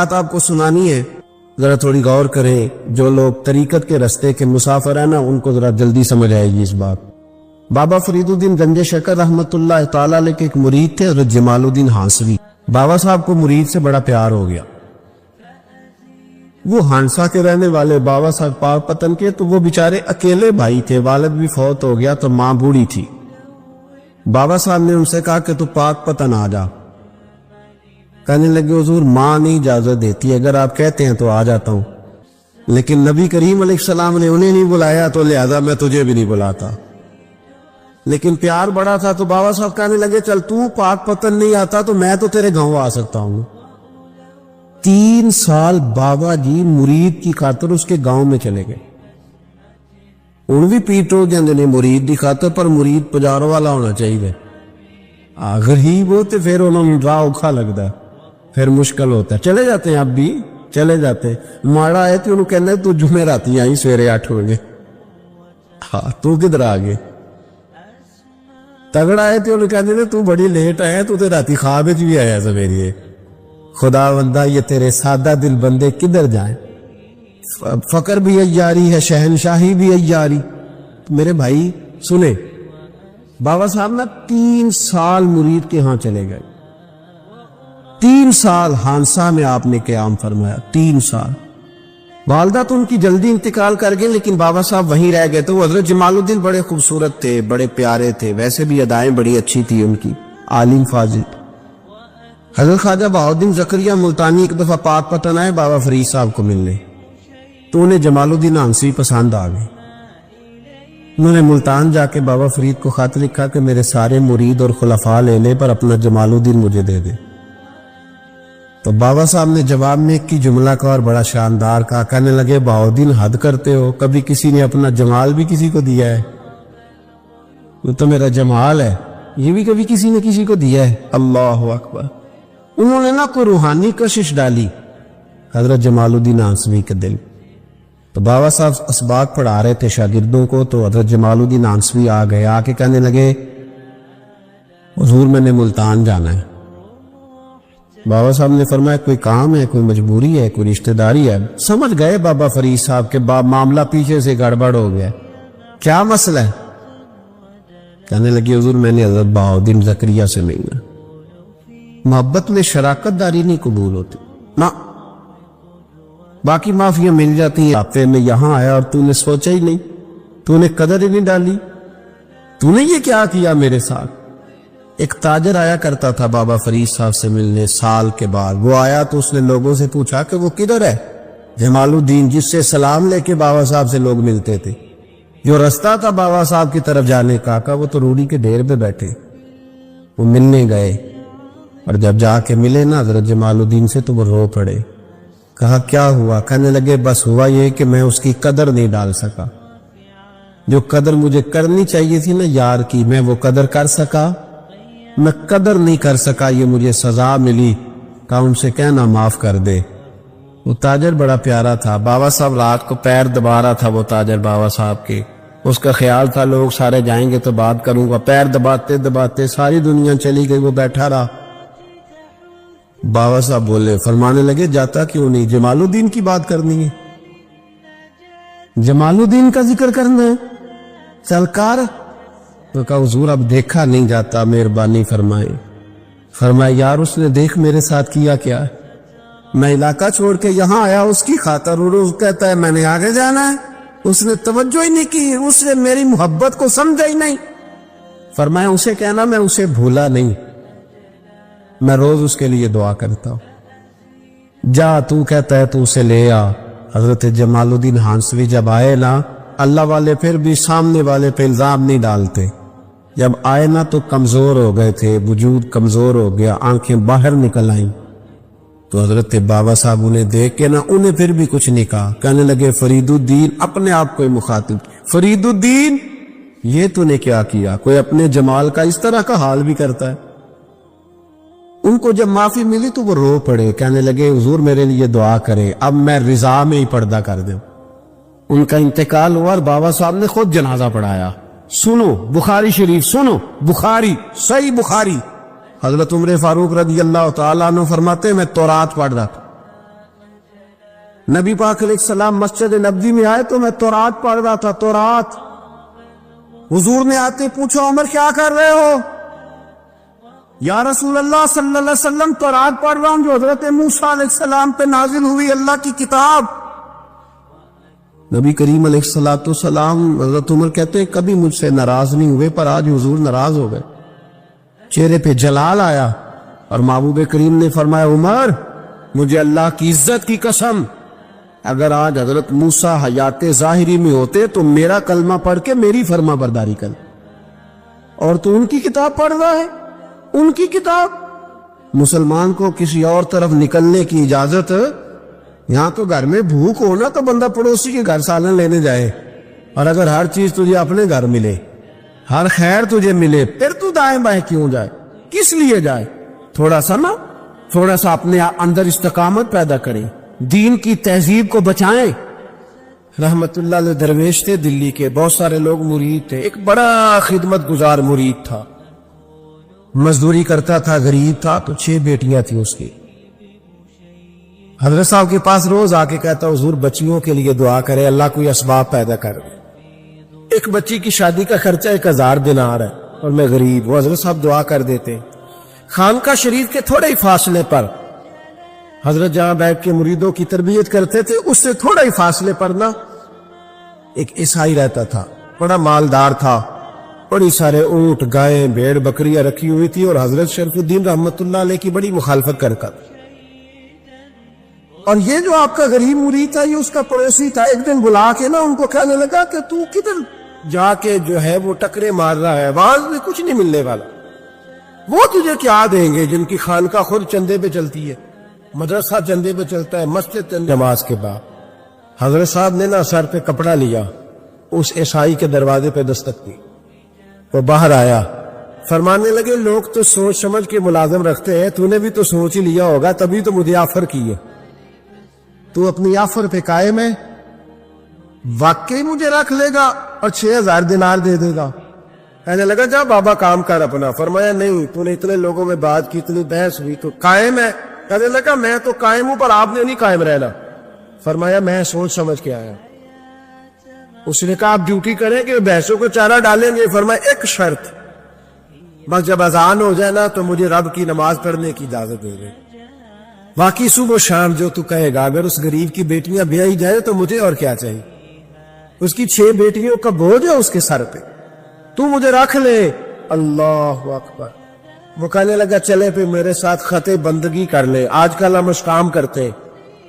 بات آپ کو سنانی ہے، ذرا تھوڑی غور کریں. جو لوگ طریقت کے رستے کے مسافر ہیں نا، ان کو ذرا جلدی سمجھ آئے گی اس بات. بابا فرید الدین گنج شکر رحمت اللہ تعالی علیہ کے ایک مرید تھے حضرت جمال الدین ہانسوی. بابا صاحب کو مرید سے بڑا پیار ہو گیا. وہ ہانسا کے رہنے والے بابا صاحب پاک پتن کے، تو وہ بیچارے اکیلے بھائی تھے، والد بھی فوت ہو گیا تو ماں بوڑھی تھی. بابا صاحب نے ان سے کہا کہ تو پاک پتن آ جا. کہنے لگے حضور ماں نہیں اجازت دیتی، اگر آپ کہتے ہیں تو آ جاتا ہوں، لیکن نبی کریم علیہ السلام نے انہیں نہیں بلایا تو لہذا میں تجھے بھی نہیں بلاتا. لیکن پیار بڑا تھا تو بابا صاحب کہنے لگے چل تو پاک پتن نہیں آتا تو میں تو تیرے گاؤں آ سکتا ہوں. 3 سال بابا جی مرید کی خاطر اس کے گاؤں میں چلے گئے. ان بھی پیٹو جاندے نے مرید کی خاطر، پر مرید پجاروں والا ہونا چاہیے. غریب ہوتے پھر انہوں نے راہ اوکھا لگتا ہے، پھر مشکل ہوتا ہے. چلے جاتے ہیں اب بھی چلے جاتے. ماڑا ہے تو انہوں کہنا ہے تو جمعے راتی آئی سویرے 8 بجے. ہاں تو کدھر آگے. تگڑا ہے تو انہوں کہنے نے تو بڑی لیٹ آیا، تو تے راتی خواب بھی آیا سویرے. خدا بندہ یہ تیرے سادہ دل بندے کدھر جائیں. فقر بھی عیاری ہے، شہنشاہی بھی عیاری. میرے بھائی سنیں، بابا صاحب نا 3 سال مرید کے ہاں چلے گئے. 3 سال ہانسا میں آپ نے قیام فرمایا. 3 سال. والدہ تو ان کی جلدی انتقال کر گئے، لیکن بابا صاحب وہیں رہ گئے. تو حضرت جمال الدین بڑے خوبصورت تھے، بڑے پیارے تھے، ویسے بھی ادائیں بڑی اچھی تھی ان کی، عالم فاضل. حضرت خواجہ بہاؤالدین زکریا ملتانی ایک دفعہ پاک پتن آئے بابا فرید صاحب کو ملنے، تو انہیں جمال الدین ہانسوی پسند آ گئی. انہوں نے ملتان جا کے بابا فرید کو خط لکھا کہ میرے سارے مرید اور خلفاء لے لے، پر اپنا جمال الدین مجھے دے دے. تو بابا صاحب نے جواب میں ایک کی جملہ کا اور بڑا شاندار کہا. کہنے لگے بہاؤالدین حد کرتے ہو، کبھی کسی نے اپنا جمال بھی کسی کو دیا ہے؟ وہ تو میرا جمال ہے، یہ بھی کبھی کسی نے کسی کو دیا ہے؟ اللہ اکبر. انہوں نے نا کوئی روحانی کشش ڈالی حضرت جمال الدین ہانسوی کے دل. تو بابا صاحب اسباق پڑھا رہے تھے شاگردوں کو، تو حضرت جمال الدین ہانسوی آ گئے. آ کے کہنے لگے حضور میں نے ملتان جانا ہے. بابا صاحب نے فرمایا کوئی کام ہے، کوئی مجبوری ہے، کوئی رشتہ داری ہے؟ سمجھ گئے بابا فرید صاحب کے معاملہ پیچھے سے گڑبڑ ہو گیا. کیا مسئلہ ہے؟ کہنے لگے حضور میں نے حضرت بہاؤالدین زکریا سے ملنا. محبت میں شراکت داری نہیں قبول ہوتی نا، باقی معافیاں مل جاتی ہیں. ہفتے میں یہاں آیا اور تو نے سوچا ہی نہیں، تو نے قدر ہی نہیں ڈالی. تو نے یہ کیا کیا میرے ساتھ؟ ایک تاجر آیا کرتا تھا بابا فرید صاحب سے ملنے سال کے بعد. وہ آیا تو اس نے لوگوں سے پوچھا کہ وہ کدھر ہے؟ جمال الدین جس سے سلام لے کے بابا صاحب سے لوگ ملتے تھے، جو رستہ تھا بابا صاحب کی طرف جانے کا. کہا وہ تو روڑی کے ڈھیر پہ بیٹھے. وہ ملنے گئے اور جب جا کے ملے نا حضرت جمال الدین سے تو وہ رو پڑے. کہا کیا ہوا؟ کہنے لگے بس ہوا یہ کہ میں اس کی قدر نہیں ڈال سکا. جو قدر مجھے کرنی چاہیے تھی نا یار کی، میں وہ قدر کر سکا؟ میں قدر نہیں کر سکا، یہ مجھے سزا ملی. کہا ان سے کہنا معاف کر دے. وہ تاجر بڑا پیارا تھا. بابا صاحب رات کو پیر دبا رہا تھا وہ تاجر بابا صاحب کے. اس کا خیال تھا لوگ سارے جائیں گے تو بات کروں گا. پیر دباتے دباتے ساری دنیا چلی گئی، وہ بیٹھا رہا. بابا صاحب بولے، فرمانے لگے جاتا کیوں نہیں؟ جمال الدین کی بات کرنی ہے، جمال الدین کا ذکر کرنا ہے، چل کر. تو کہا حضور اب دیکھا نہیں جاتا، مہربانی فرمائے. فرمایا یار اس نے دیکھ میرے ساتھ کیا کیا ہے. میں علاقہ چھوڑ کے یہاں آیا اس کی خاطر، اور کہتا ہے میں نے آگے جانا ہے. اس نے توجہ ہی نہیں کی، اس نے میری محبت کو سمجھا ہی نہیں. فرمایا اسے کہنا میں اسے بھولا نہیں، میں روز اس کے لیے دعا کرتا ہوں. جا تو کہتا ہے تو اسے لے آ. حضرت جمال الدین ہانسوی جب آئے نا، اللہ والے پھر بھی سامنے والے پہ الزام نہیں ڈالتے. جب آئے نا تو کمزور ہو گئے تھے، وجود کمزور ہو گیا، آنکھیں باہر نکل آئیں. تو حضرت بابا صاحب انہیں دیکھ کے نا انہیں پھر بھی کچھ نہیں کہا. کہنے لگے فرید الدین، اپنے آپ کو مخاطب، فرید الدین یہ تو نے کیا کیا؟ کوئی اپنے جمال کا اس طرح کا حال بھی کرتا ہے. ان کو جب معافی ملی تو وہ رو پڑے. کہنے لگے حضور میرے لیے دعا کرے، اب میں رضا میں ہی پردہ کر دوں. ان کا انتقال ہوا اور بابا صاحب نے خود جنازہ پڑھایا. سنو بخاری شریف، سنو بخاری، صحیح بخاری. حضرت عمر فاروق رضی اللہ تعالیٰ عنہ فرماتے میں تورات پڑھ رہا تھا. نبی پاک علیہ السلام مسجد نبوی میں آئے تو میں تورات پڑھ رہا تھا، تورات۔ حضور نے آتے پوچھا عمر کیا کر رہے ہو؟ یا رسول اللہ صلی اللہ علیہ وسلم تورات پڑھ رہا ہوں جو حضرت موسیٰ علیہ السلام پہ نازل ہوئی اللہ کی کتاب۔ نبی کریم علیہ السلام حضرت عمر کہتے ہیں کبھی مجھ سے ناراض نہیں ہوئے، پر آج حضور ناراض ہو گئے، چہرے پہ جلال آیا، اور محبوب کریم نے فرمایا عمر مجھے اللہ کی عزت کی قسم اگر آج حضرت موسیٰ حیات ظاہری میں ہوتے تو میرا کلمہ پڑھ کے میری فرما برداری کر، اور تو ان کی کتاب پڑھ رہا ہے، ان کی کتاب۔ مسلمان کو کسی اور طرف نکلنے کی اجازت، یہاں تو گھر میں بھوک ہونا تو بندہ پڑوسی کے گھر سالن لینے جائے، اور اگر ہر چیز تجھے اپنے گھر ملے، ہر خیر تجھے ملے، پھر تو دائیں بائیں کیوں جائے؟ کس لیے جائے؟ تھوڑا سا اپنے اندر استقامت پیدا کریں، دین کی تہذیب کو بچائیں۔ رحمت اللہ علیہ درویش تھے دلی کے، بہت سارے لوگ مرید تھے، ایک بڑا خدمت گزار مرید تھا، مزدوری کرتا تھا، غریب تھا، تو 6 بیٹیاں تھیں اس کی۔ حضرت صاحب کے پاس روز آ کے کہتا حضور بچیوں کے لیے دعا کرے اللہ کوئی اسباب پیدا کر دے، ایک بچی کی شادی کا خرچہ 1000 دینار ہے اور میں غریب، وہ حضرت صاحب دعا کر دیتے۔ خانقاہ شریف کے تھوڑے ہی فاصلے پر حضرت جہاں بیٹھ کے مریدوں کی تربیت کرتے تھے، اس سے تھوڑا ہی فاصلے پر نا ایک عیسائی رہتا تھا، بڑا مالدار تھا، بڑی سارے اونٹ، گائیں، بھیڑ، بکریاں رکھی ہوئی تھی، اور حضرت شریف الدین رحمت اللہ علیہ کی بڑی مخالفت کرتا تھا۔ اور یہ جو آپ کا غریب مرید تھا یہ اس کا پڑوسی تھا، ایک دن بلا کے نا ان کو کہنے لگا کہ تو کدھر جا کے جو ہے وہ ٹکرے مار رہا ہے، وہاں سے کچھ نہیں ملنے والا، وہ تجھے کیا دیں گے جن کی خانقاہ خود چندے پہ چلتی ہے، مدرسہ چندے پہ چلتا ہے، مسجد نماز کے بعد۔ حضرت صاحب نے نا سر پہ کپڑا لیا، اس عیسائی کے دروازے پہ دستک دی، وہ باہر آیا، فرمانے لگے لوگ تو سوچ سمجھ کے ملازم رکھتے ہیں، تو نے بھی تو سوچ ہی لیا ہوگا تبھی تو مجھے آفر کی ہے، تو اپنی آفر پہ قائم ہے، واقعی مجھے رکھ لے گا اور 6000 دینار دے دے گا؟ کہنے لگا جا بابا کام کر اپنا۔ فرمایا نہیں، تو نے اتنے لوگوں میں بات کی، اتنی بحث ہوئی، تو قائم ہے؟ کہنے لگا میں تو قائم ہوں پر آپ نے نہیں قائم رہنا۔ فرمایا میں سوچ سمجھ کے آیا۔ اس نے کہا آپ ڈیوٹی کریں کہ بحثوں کو چارہ ڈالیں گے؟ فرمایا ایک شرط، بس جب اذان ہو جائے نا تو مجھے رب کی نماز پڑھنے کی اجازت دے دے، باقی صبح و شام جو تو کہے گا۔ اگر اس غریب کی بیٹیاں بیائی جائے تو مجھے اور کیا چاہیے، اس کی 6 بیٹیوں کا بوجھ ہے اس کے سر پہ، تو مجھے رکھ لے۔ اللہ اکبر۔ وہ کہنے لگا چلے پہ میرے ساتھ خط بندگی کر لے، آج کل ہم اشکام کرتے،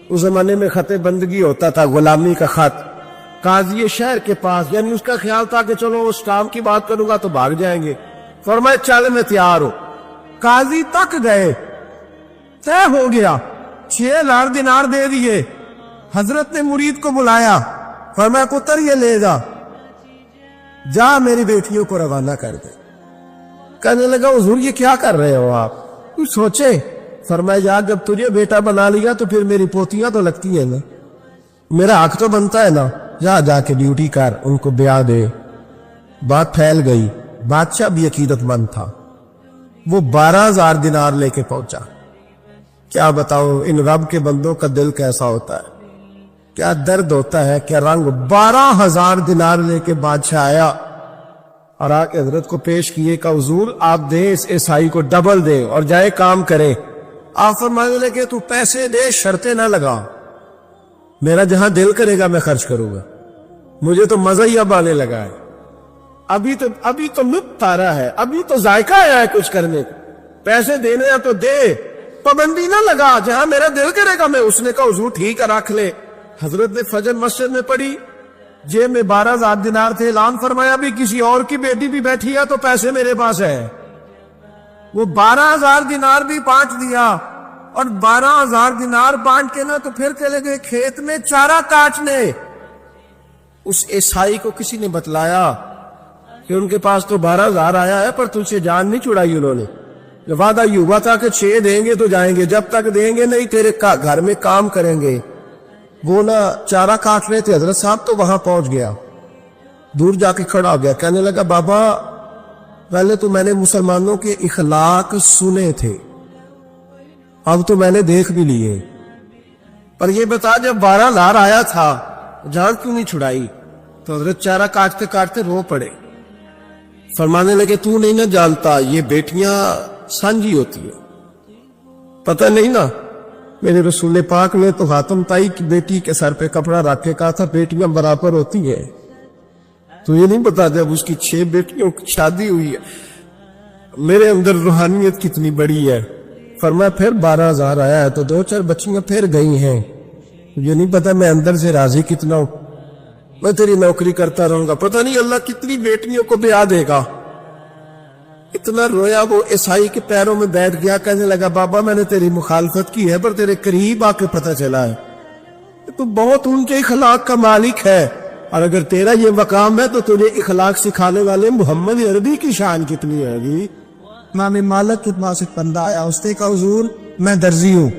اس زمانے میں خط بندگی ہوتا تھا، غلامی کا خط، قاضی شہر کے پاس، یعنی اس کا خیال تھا کہ چلو اس کام کی بات کروں گا تو بھاگ جائیں گے۔ فرمایا چل میں تیار ہوں۔ قاضی تک گئے، طے ہو گیا، 6000 دینار دے دیے۔ حضرت نے مرید کو بلایا، فرمایا پتر یہ لے جا، جا میری بیٹیوں کو روانہ کر دے۔ کہنے لگا حضور یہ کیا کر رہے ہو آپ، کچھ سوچے؟ فرمایا جا جب تجھے بیٹا بنا لیا تو پھر میری پوتیاں تو لگتی ہیں نا، میرا حق تو بنتا ہے نا، جا کے ڈیوٹی کر، ان کو بیاہ دے۔ بات پھیل گئی، بادشاہ بھی عقیدت مند تھا، وہ 12000 دینار لے کے پہنچا۔ کیا بتاؤ ان رب کے بندوں کا دل کیسا ہوتا ہے، کیا درد ہوتا ہے، کیا رنگ۔ 12000 دینار لے کے بادشاہ آیا اور آ کے حضرت کو پیش کیے کہ حضور آپ دیں اس عیسائی کو ڈبل دیں اور جائے کام کرے۔ آپ فرمانے لگے تو پیسے دے، شرطیں نہ لگا، میرا جہاں دل کرے گا میں خرچ کروں گا، مجھے تو مزہ ہی اب آنے لگا ہے، ابھی تو لطف آ رہا ہے، ابھی تو ذائقہ آیا ہے کچھ کرنے کا، پیسے دینے ہیں تو دے، پابندی نہ لگا، جہاں میرا دل کرے گا میں۔ اس نے کہا حضور ٹھیک ہے رکھ لے۔ حضرت نے فجر مسجد میں پڑھی، جیب میں 12000 دینار تھے، اعلان فرمایا بھی کسی اور کی بیٹی بھی بیٹھی ہے تو پیسے میرے پاس ہے۔ وہ 12000 دینار بھی بانٹ دیا، اور 12000 دینار بانٹ کے نا تو پھر چلے گئے کھیت میں چارہ کاٹنے۔ اس عیسائی کو کسی نے بتلایا کہ ان کے پاس تو 12000 آیا ہے پر تجھ سے جان نہیں چھڑائی انہوں نے، وعدہ یہ ہوا تھا کہ 6 دیں گے تو جائیں گے، جب تک دیں گے نہیں تیرے گھر میں کام کریں گے۔ وہ نا چارہ کاٹ رہے تھے، حضرت صاحب تو وہاں پہنچ گیا، دور جا کے کھڑا ہو گیا، کہنے لگا بابا پہلے تو میں نے مسلمانوں کے اخلاق سنے تھے، اب تو میں نے دیکھ بھی لیے، اور یہ بتا جب 12 لار آیا تھا جان کیوں نہیں چھڑائی؟ تو حضرت چارہ کاٹتے کاٹتے رو پڑے، فرمانے لگے تو نہیں نہ جانتا یہ بیٹیاں سانجی ہوتی ہیں، پتہ نہیں نا؟ میرے رسول پاک نے تو حاتم تائی کی بیٹی کے سر پہ کپڑا رکھ کے کہا تھا بیٹیاں برابر ہوتی ہیں، تو یہ نہیں پتا جب اس کی 6 بیٹیوں کی شادی ہوئی ہے میرے اندر روحانیت کتنی بڑی ہے۔ فرمایا پھر 12,000 آیا ہے تو 2-4 بچیاں پھر گئی ہیں، یہ نہیں پتا میں اندر سے راضی کتنا ہوں، میں تیری نوکری کرتا رہوں گا، پتہ نہیں اللہ کتنی بیٹیوں کو بیاہ دے گا۔ اتنا رویا وہ عیسائی کے پیروں میں بیٹھ گیا، کہنے لگا بابا میں نے تیری مخالفت کی ہے پر تیرے قریب آ کے پتہ چلا ہے تو بہت اونچے اخلاق کا مالک ہے، اور اگر تیرا یہ مقام ہے تو تجھے اخلاق سکھانے والے محمد عربی کی شان کتنی ہے گی۔ امام مالک کے پاس ایک بندہ آیا، اس نے کہا حضور میں درزی ہوں،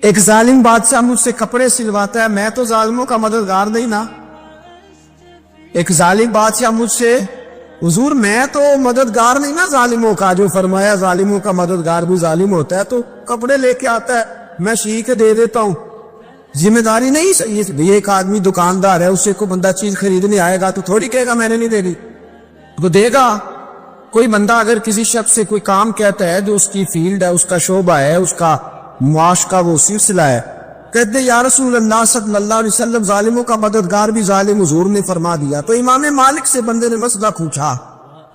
ایک ظالم بادشاہ مجھ سے کپڑے سلواتا ہے، میں تو ظالموں کا مددگار نہیں نا، ایک ظالم بادشاہ مجھ سے، حضور میں تو مددگار نہیں نا ظالموں کا، جو فرمایا ظالموں کا مددگار بھی ظالم ہوتا ہے، تو کپڑے لے کے آتا ہے میں سی کے دے دیتا ہوں، ذمہ داری نہیں صحیح۔ ایک آدمی دکاندار ہے، اس سے کوئی بندہ چیز خریدنے آئے گا تو تھوڑی کہے گا میں نے نہیں دے دی، وہ دے گا۔ کوئی بندہ اگر کسی شخص سے کوئی کام کہتا ہے جو اس کی فیلڈ ہے، اس کا شعبہ ہے، اس کا معاش کا وہ سلسلہ ہے، کہتے یا رسول اللہ صلی اللہ علیہ وسلم ظالموں کا مددگار بھی ظالم، حضور نے فرما دیا۔ تو امام مالک سے بندے نے مسئلہ پوچھا،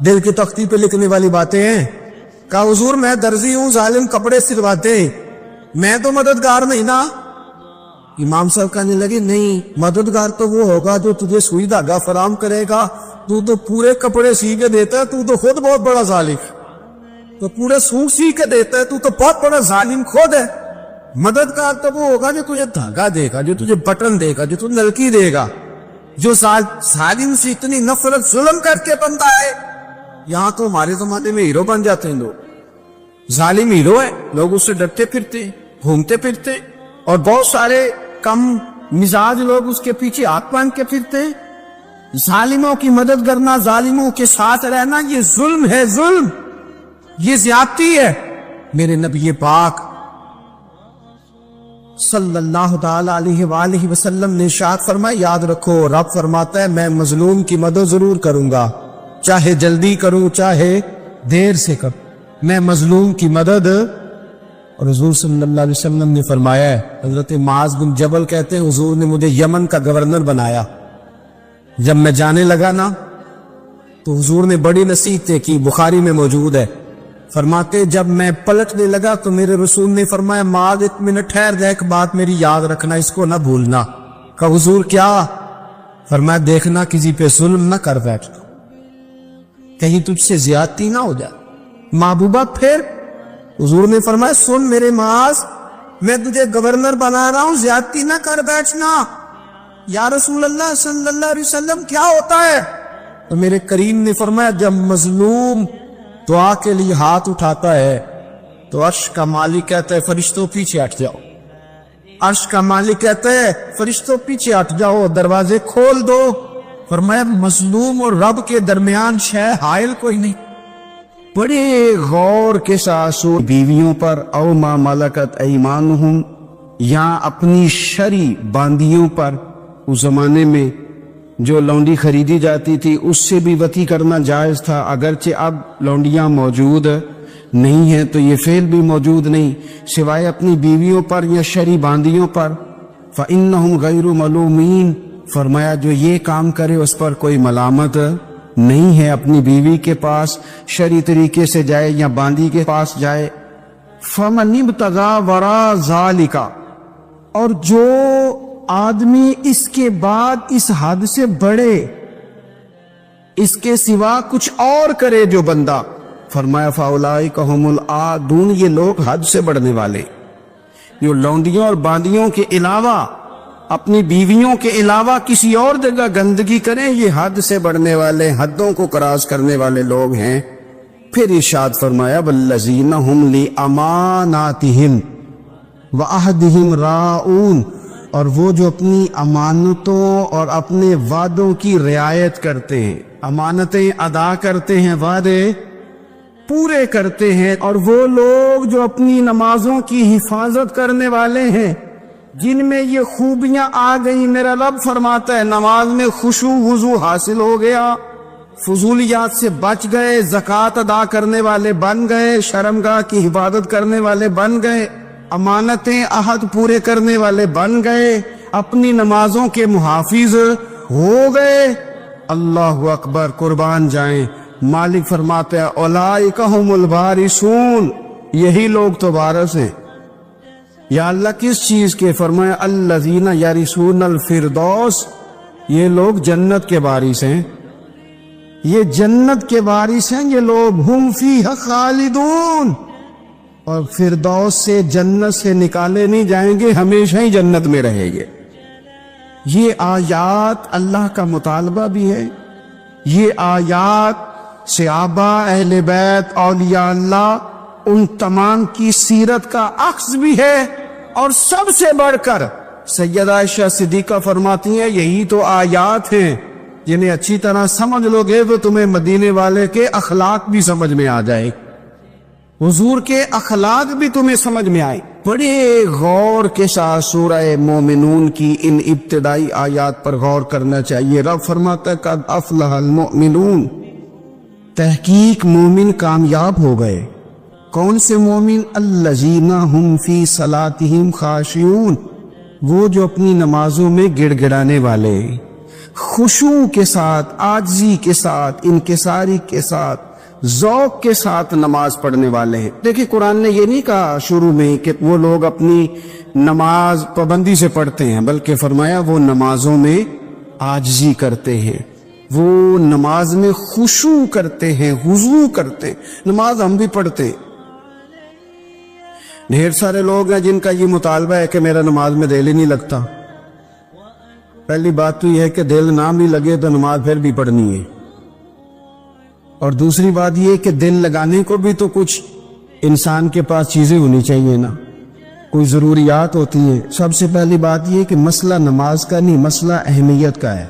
دل کی تختی پہ لکھنے والی باتیں ہیں، کہا حضور میں درزی ہوں، ظالم کپڑے سلواتے، میں تو مددگار نہیں نا۔ امام صاحب کہنے لگے نہیں، مددگار تو وہ ہوگا جو تجھے سوئی دھاگا فراہم کرے گا، تو پورے کپڑے سی کے دیتا ہے، تو خود بہت بڑا ظالم، تو پورے سوٹ سی کے دیتا ہے، تو بہت بڑا ظالم خود ہے۔ مددگار تو وہ ہوگا جو تجھے دھاگا دے گا، جو تجھے بٹن دے گا، جو تجھے نلکی دے گا، جو ظالم سے اتنی نفرت ظلم کر کے بنتا ہے۔ یہاں تو ہمارے زمانے میں ہیرو بن جاتے ہیں لوگ، ظالم ہیرو ہے، لوگ اس سے ڈرتے پھرتے گھومتے پھرتے، اور بہت سارے کم مزاج لوگ اس کے پیچھے ہاتھ باندھ کے پھرتے ہیں۔ ظالموں کی مدد کرنا، ظالموں کے ساتھ رہنا، یہ ظلم ہے، ظلم، یہ زیادتی ہے۔ میرے نبی پاک صلی اللہ تعالی علیہ وآلہ وسلم نے ارشاد فرمایا، یاد رکھو رب فرماتا ہے میں مظلوم کی مدد ضرور کروں گا، چاہے جلدی کروں چاہے دیر سے کروں، میں مظلوم کی مدد۔ اور حضور صلی اللہ علیہ وسلم نے فرمایا ہے، حضرت معاذ بن جبل کہتے ہیں حضور نے مجھے یمن کا گورنر بنایا، جب میں جانے لگا نا تو حضور نے بڑی نصیحتیں کی، بخاری میں موجود ہے، فرماتے جب میں پلٹنے لگا تو میرے رسول نے فرمایا معاذ ایک منٹ ٹھہر جا، ایک بات میری یاد رکھنا، اس کو نہ بھولنا۔ کہا حضور کیا؟ فرمایا دیکھنا کسی پہ ظلم نہ کر بیٹھنا، کہیں تجھ سے زیادتی نہ ہو جائے۔ محبوبہ پھر حضور نے فرمایا سن میرے معاذ، میں تجھے گورنر بنا رہا ہوں، زیادتی نہ کر بیٹھنا۔ یا رسول اللہ صلی اللہ علیہ وسلم کیا ہوتا ہے؟ تو میرے کریم نے فرمایا جب مظلوم دعا کے لیے ہاتھ اٹھاتا ہے تو عرش کا مالک کہتا ہے فرشتوں پیچھے ہٹ جاؤ، عرش کا مالک کہتا ہے فرشتوں پیچھے ہٹ جاؤ، دروازے کھول دو۔ فرمایا مظلوم اور رب کے درمیان شے حائل کوئی نہیں۔ بڑے غور کے ساتھ بیویوں پر او ما ملکت ایمانہم، یا اپنی شرعی باندیوں پر، اس زمانے میں جو لونڈی خریدی جاتی تھی اس سے بھی وطی کرنا جائز تھا، اگرچہ اب لونڈیاں موجود نہیں ہیں تو یہ فعل بھی موجود نہیں، سوائے اپنی بیویوں پر یا شرعی باندیوں پر۔ فإنہم غیر ملومین، فرمایا جو یہ کام کرے اس پر کوئی ملامت نہیں ہے، اپنی بیوی کے پاس شرعی طریقے سے جائے یا باندی کے پاس جائے۔ فمن ابتغى وراء ذلك، اور جو آدمی اس کے بعد اس حد سے بڑھے، اس کے سوا کچھ اور کرے جو بندہ، فرمایا فاولئک هم العادون، یہ لوگ حد سے بڑھنے والے، جو لونڈیوں اور باندیوں کے علاوہ اپنی بیویوں کے علاوہ کسی اور جگہ گندگی کریں، یہ حد سے بڑھنے والے، حدوں کو کراس کرنے والے لوگ ہیں۔ پھر ارشاد فرمایا والذین هم لاماناتہم وعہدہم راعون، اور وہ جو اپنی امانتوں اور اپنے وعدوں کی رعایت کرتے ہیں، امانتیں ادا کرتے ہیں، وعدے پورے کرتے ہیں، اور وہ لوگ جو اپنی نمازوں کی حفاظت کرنے والے ہیں، جن میں یہ خوبیاں آ گئی، میرا رب فرماتا ہے نماز میں خشوع وضو حاصل ہو گیا، فضولیات سے بچ گئے، زکوٰۃ ادا کرنے والے بن گئے، شرمگاہ کی حفاظت کرنے والے بن گئے، امانتیں عہد پورے کرنے والے بن گئے، اپنی نمازوں کے محافظ ہو گئے۔ اللہ اکبر، قربان جائیں۔ مالک فرماتے ہیں اولئک ھم الوارثون، یہی لوگ تو وارث ہیں۔ یا اللہ کس چیز کے؟ فرمایا الذین یرثون الفردوس، یہ لوگ جنت کے وارث ہیں، یہ جنت کے وارث ہیں یہ لوگ، ہم فیہا خالدون، اور فردوس سے جنت سے نکالے نہیں جائیں گے، ہمیشہ ہی جنت میں رہیں گے۔ یہ آیات اللہ کا مطالبہ بھی ہے، یہ آیات صحابہ، اہل بیت، اولیاء اللہ، ان تمام کی سیرت کا عکس بھی ہے، اور سب سے بڑھ کر سیدہ عائشہ صدیقہ فرماتی ہیں یہی تو آیات ہیں جنہیں اچھی طرح سمجھ لو گے تو تمہیں مدینے والے کے اخلاق بھی سمجھ میں آ جائے، حضور کے اخلاق بھی تمہیں سمجھ میں آئے۔ بڑے غور کے ساتھ سورہ مومنون کی ان ابتدائی آیات پر غور کرنا چاہیے۔ رب فرماتا ہے قد افلح المؤمنون، تحقیق مومن کامیاب ہو گئے۔ کون سے مومن؟ الذین ہم فی صلاتہم خاشعون، وہ جو اپنی نمازوں میں گڑ گڑانے والے، خشوع کے ساتھ، عاجزی کے ساتھ، انکساری کے ساتھ، ذوق کے ساتھ نماز پڑھنے والے ہیں۔ دیکھیں قرآن نے یہ نہیں کہا شروع میں کہ وہ لوگ اپنی نماز پابندی سے پڑھتے ہیں، بلکہ فرمایا وہ نمازوں میں عاجزی کرتے ہیں، وہ نماز میں خشوع کرتے ہیں، خضوع کرتے ہیں۔ نماز ہم بھی پڑھتے ہیں، ڈھیر سارے لوگ ہیں جن کا یہ مطالبہ ہے کہ میرا نماز میں دل ہی نہیں لگتا۔ پہلی بات تو یہ ہے کہ دل نہ بھی لگے تو نماز پھر بھی پڑھنی ہے، اور دوسری بات یہ کہ دل لگانے کو بھی تو کچھ انسان کے پاس چیزیں ہونی چاہیے نا، کوئی ضروریات ہوتی ہیں۔ سب سے پہلی بات یہ کہ مسئلہ نماز کا نہیں، مسئلہ اہمیت کا ہے۔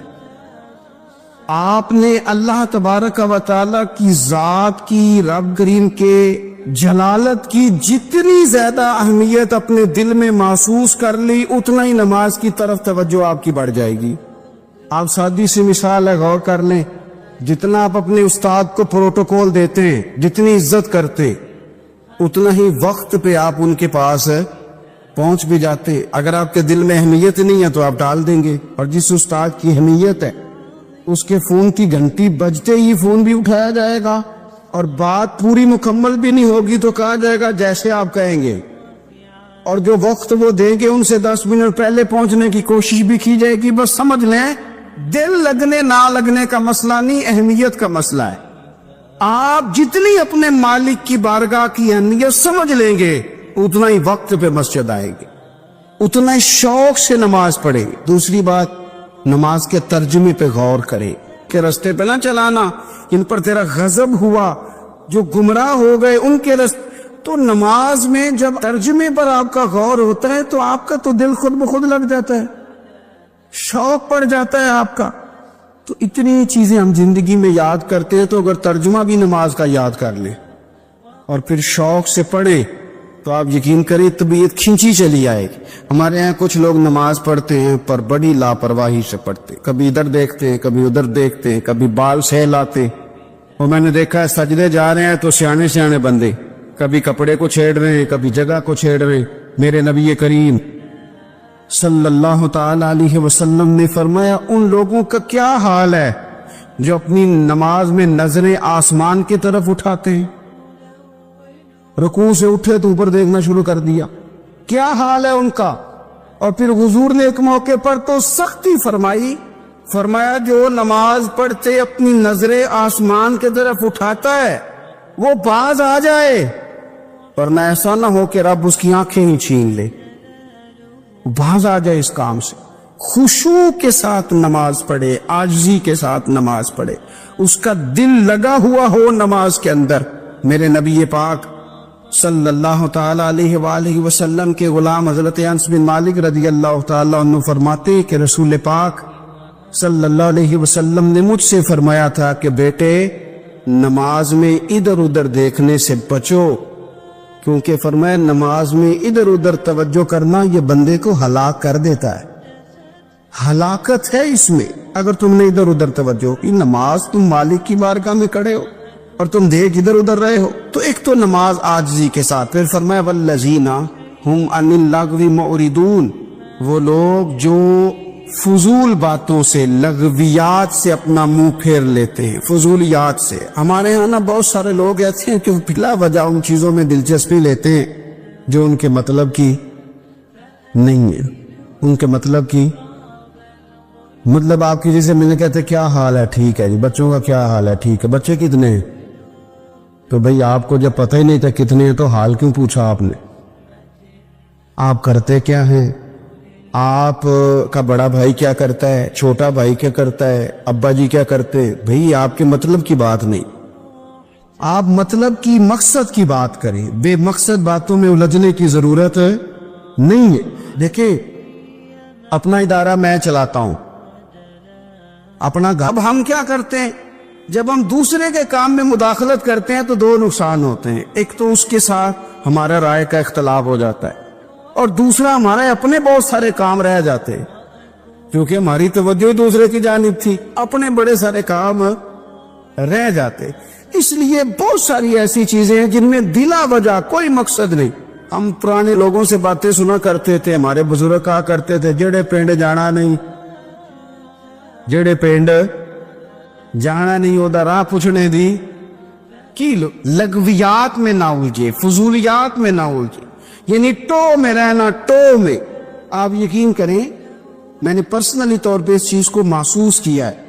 آپ نے اللہ تبارک و تعالیٰ کی ذات کی، رب کریم کے جلالت کی جتنی زیادہ اہمیت اپنے دل میں محسوس کر لی، اتنا ہی نماز کی طرف توجہ آپ کی بڑھ جائے گی۔ آپ سادی سی مثال ہے، غور کر لیں، جتنا آپ اپنے استاد کو پروٹوکول دیتے ہیں، جتنی عزت کرتے، اتنا ہی وقت پہ آپ ان کے پاس پہنچ بھی جاتے۔ اگر آپ کے دل میں اہمیت نہیں ہے تو آپ ٹال دیں گے، اور جس استاد کی اہمیت ہے اس کے فون کی گھنٹی بجتے ہی فون بھی اٹھایا جائے گا، اور بات پوری مکمل بھی نہیں ہوگی تو کہا جائے گا جیسے آپ کہیں گے، اور جو وقت وہ دیں گے ان سے 10 منٹ پہلے پہنچنے کی کوشش بھی کی جائے گی۔ بس سمجھ لیں دل لگنے نہ لگنے کا مسئلہ نہیں، اہمیت کا مسئلہ ہے۔ آپ جتنی اپنے مالک کی بارگاہ کی اہمیت سمجھ لیں گے، اتنا ہی وقت پہ مسجد آئے گی، اتنا ہی شوق سے نماز پڑھے۔ دوسری بات، نماز کے ترجمے پہ غور کرے کہ رستے پہ نہ چلانا جن پر تیرا غضب ہوا، جو گمراہ ہو گئے ان کے رستے۔ تو نماز میں جب ترجمے پر آپ کا غور ہوتا ہے تو آپ کا تو دل خود بخود لگ جاتا ہے، شوق پڑ جاتا ہے آپ کا۔ تو اتنی چیزیں ہم زندگی میں یاد کرتے ہیں، تو اگر ترجمہ بھی نماز کا یاد کر لیں اور پھر شوق سے پڑھیں تو آپ یقین کریں طبیعت کھینچی چلی آئے گی۔ ہمارے یہاں کچھ لوگ نماز پڑھتے ہیں پر بڑی لاپرواہی سے پڑھتے، کبھی ادھر دیکھتے ہیں، کبھی ادھر دیکھتے ہیں، کبھی بال سہلاتے۔ اور میں نے دیکھا ہے سجدے جا رہے ہیں تو سیانے سیانے بندے کبھی کپڑے کو چھیڑ رہے ہیں، کبھی جگہ کو چھیڑ رہے ہیں۔ میرے نبی کریم صلی اللہ تعالی علیہ وسلم نے فرمایا ان لوگوں کا کیا حال ہے جو اپنی نماز میں نظریں آسمان کی طرف اٹھاتے ہیں، رکوع سے اٹھے تو اوپر دیکھنا شروع کر دیا، کیا حال ہے ان کا۔ اور پھر حضور نے ایک موقع پر تو سختی فرمایا جو نماز پڑھتے اپنی نظریں آسمان کی طرف اٹھاتا ہے وہ باز آ جائے، ورنہ ایسا نہ ہو کہ رب اس کی آنکھیں ہی چھین لے، باز آ جائے اس کام سے۔ خشوع کے ساتھ نماز پڑھے، عاجزی کے ساتھ نماز پڑھے، اس کا دل لگا ہوا ہو نماز کے اندر۔ میرے نبی پاک صلی اللہ تعالی علیہ وآلہ وسلم کے غلام حضرت انس بن مالک رضی اللہ تعالی عنہ فرماتے کہ رسول پاک صلی اللہ علیہ وسلم نے مجھ سے فرمایا تھا کہ بیٹے نماز میں ادھر ادھر دیکھنے سے بچو، کیونکہ فرمایا نماز میں ادھر ادھر توجہ کرنا یہ بندے کو ہلاک کر دیتا ہے. ہلاکت ہے اس میں اگر تم نے ادھر ادھر توجہ کی. نماز تم مالک کی بارگاہ میں کھڑے ہو اور تم دیکھ ادھر ادھر رہے ہو. تو ایک تو نماز عاجزی کے ساتھ. پھر فرمایا والذین ہم عن اللغو معرضون، وہ لوگ جو فضول باتوں سے، لغویات سے اپنا منہ پھیر لیتے ہیں، فضولیات سے. ہمارے ہاں نا بہت سارے لوگ ایسے ہیں کہ بلا وجہ ان چیزوں میں دلچسپی لیتے ہیں جو ان کے مطلب کی نہیں ہے. ان کے مطلب کی مطلب آپ کی جیسے میں نے کہتے کیا حال ہے، ٹھیک ہے جی. بچوں کا کیا حال ہے، ٹھیک ہے. بچے کتنے ہیں؟ تو بھئی آپ کو جب پتہ ہی نہیں تھا کتنے ہیں تو حال کیوں پوچھا آپ نے؟ آپ کرتے کیا ہیں؟ آپ کا بڑا بھائی کیا کرتا ہے، چھوٹا بھائی کیا کرتا ہے، ابا جی کیا کرتے ہیں؟ بھئی آپ کے مطلب کی بات نہیں. آپ مطلب کی، مقصد کی بات کریں. بے مقصد باتوں میں الجھنے کی ضرورت نہیں ہے. دیکھیں اپنا ادارہ میں چلاتا ہوں، اپنا گھر. اب ہم کیا کرتے ہیں، جب ہم دوسرے کے کام میں مداخلت کرتے ہیں تو دو نقصان ہوتے ہیں. ایک تو اس کے ساتھ ہمارا رائے کا اختلاف ہو جاتا ہے، اور دوسرا ہمارے اپنے بہت سارے کام رہ جاتے ہیں کیونکہ ہماری توجہ دوسرے کی جانب تھی. اپنے بڑے سارے کام رہ جاتے. اس لیے بہت ساری ایسی چیزیں ہیں جن میں بلا وجہ کوئی مقصد نہیں. ہم پرانے لوگوں سے باتیں سنا کرتے تھے، ہمارے بزرگ کہا کرتے تھے جڑے پینڈ جانا نہیں، جڑے پینڈ جانا نہیں ہوتا راہ پوچھنے دی کی. لغویات میں نہ الجھے، فضولیات میں نہ الجھے، یعنی ٹو میں رہنا. ٹو میں آپ یقین کریں میں نے پرسنلی طور پہ اس چیز کو محسوس کیا ہے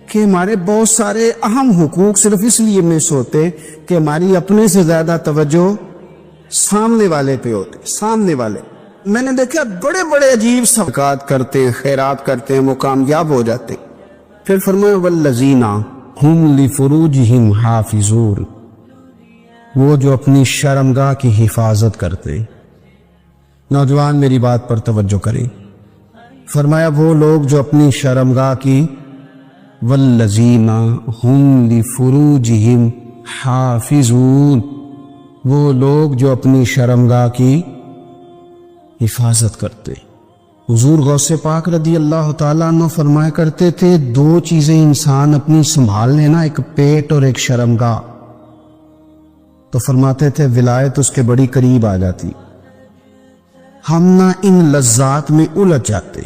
کہ ہمارے بہت سارے اہم حقوق صرف اس لیے مس ہوتے کہ ہماری اپنے سے زیادہ توجہ سامنے والے پہ ہوتے. سامنے والے میں نے دیکھا بڑے بڑے عجیب صدقات کرتے ہیں، خیرات کرتے ہیں، وہ کامیاب ہو جاتے. پھر فرمایا والذین ہم لفروجہم حافظون، وہ جو اپنی شرمگاہ کی حفاظت کرتے. نوجوان میری بات پر توجہ کریں. فرمایا وہ لوگ جو اپنی شرمگاہ کی، والذین ہم لفروجہم حافظون، وہ لوگ جو اپنی شرمگاہ کی حفاظت کرتے. حضور غوث پاک رضی اللہ تعالیٰ عنہ فرمایا کرتے تھے دو چیزیں انسان اپنی سنبھال لینا، ایک پیٹ اور ایک شرمگاہ. تو فرماتے تھے ولایت اس کے بڑی قریب آ جاتی. ہم نہ ان لذات میں الجھ جاتے.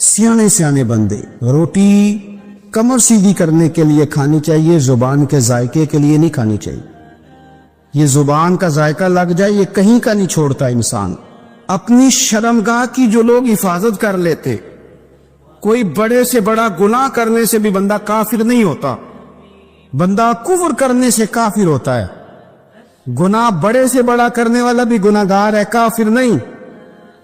سیانے سیانے بندے روٹی کمر سیدھی کرنے کے لیے کھانی چاہیے، زبان کے ذائقے کے لیے نہیں کھانی چاہیے. یہ زبان کا ذائقہ لگ جائے یہ کہیں کا نہیں چھوڑتا انسان. اپنی شرمگاہ کی جو لوگ حفاظت کر لیتے، کوئی بڑے سے بڑا گناہ کرنے سے بھی بندہ کافر نہیں ہوتا. بندہ کفر کرنے سے کافر ہوتا ہے. گناہ بڑے سے بڑا کرنے والا بھی گناہگار ہے، کافر نہیں.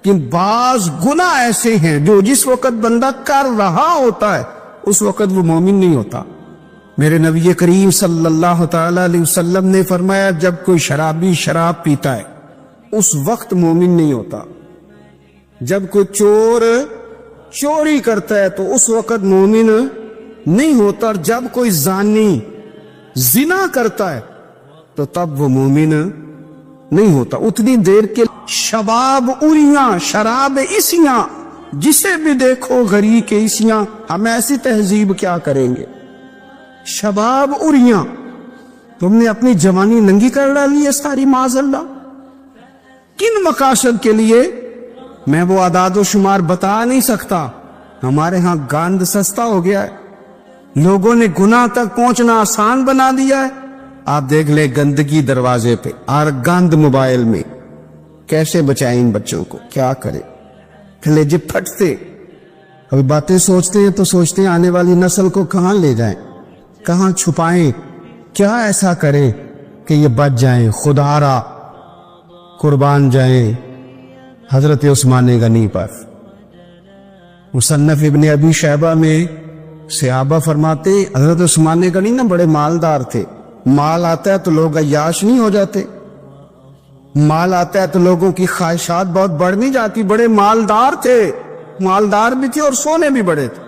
کہ بعض گناہ ایسے ہیں جو جس وقت بندہ کر رہا ہوتا ہے اس وقت وہ مومن نہیں ہوتا. میرے نبی کریم صلی اللہ تعالی علیہ وسلم نے فرمایا جب کوئی شرابی شراب پیتا ہے اس وقت مومن نہیں ہوتا. جب کوئی چور چوری کرتا ہے تو اس وقت مومن نہیں ہوتا. اور جب کوئی زانی زنا کرتا ہے تو تب وہ مومن نہیں ہوتا. اتنی دیر کے شباب اریاں، شراب اسیاں، جسے بھی دیکھو غری کے اسیاں. ہم ایسی تہذیب کیا کریں گے؟ شباب اریاں، تم نے اپنی جوانی ننگی کر ڈالی ہے ساری معاذ اللہ. کن مقاصد کے لیے میں وہ اعداد و شمار بتا نہیں سکتا. ہمارے ہاں گاند سستا ہو گیا ہے، لوگوں نے گناہ تک پہنچنا آسان بنا دیا ہے. آپ دیکھ لیں گندگی دروازے پہ اور گند موبائل میں. کیسے بچائیں ان بچوں کو؟ کیا کریں؟ کلیجے پھٹتے. ابھی باتیں سوچتے ہیں تو سوچتے ہیں آنے والی نسل کو کہاں لے جائیں، کہاں چھپائیں، کیا ایسا کریں کہ یہ بچ جائیں. خدا را قربان جائیں حضرت عثمان غنی پر. مصنف ابن ابی شیبہ میں صحابہ فرماتے حضرت عثمان غنی نا بڑے مالدار تھے. مال آتا ہے تو لوگ عیاش نہیں ہو جاتے، مال آتا ہے تو لوگوں کی خواہشات بہت بڑھ نہیں جاتی. بڑے مالدار تھے، مالدار بھی تھے اور سونے بھی بڑے تھے.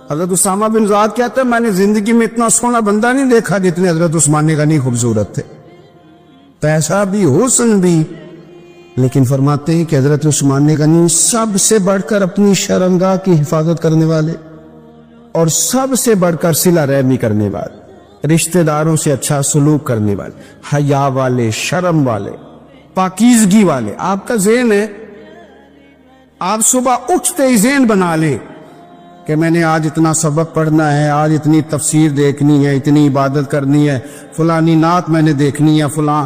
حضرت اسامہ بن زید کہتے ہیں میں نے زندگی میں اتنا سونا بندہ نہیں دیکھا جتنے حضرت عثمان غنی خوبصورت تھے. پیسہ بھی حسن بھی، لیکن فرماتے ہیں کہ حضرت عثمان غنی سب سے بڑھ کر اپنی شرمگاہ کی حفاظت کرنے والے، اور سب سے بڑھ کر صلہ رحمی کرنے والے، رشتہ داروں سے اچھا سلوک کرنے والے، حیا والے، شرم والے، پاکیزگی والے۔ آپ کا ذہن ہے، آپ صبح اٹھتے ہی ذہن بنا لیں کہ میں نے آج اتنا سبق پڑھنا ہے، آج اتنی تفسیر دیکھنی ہے، اتنی عبادت کرنی ہے، فلانی نعت میں نے دیکھنی ہے، فلاں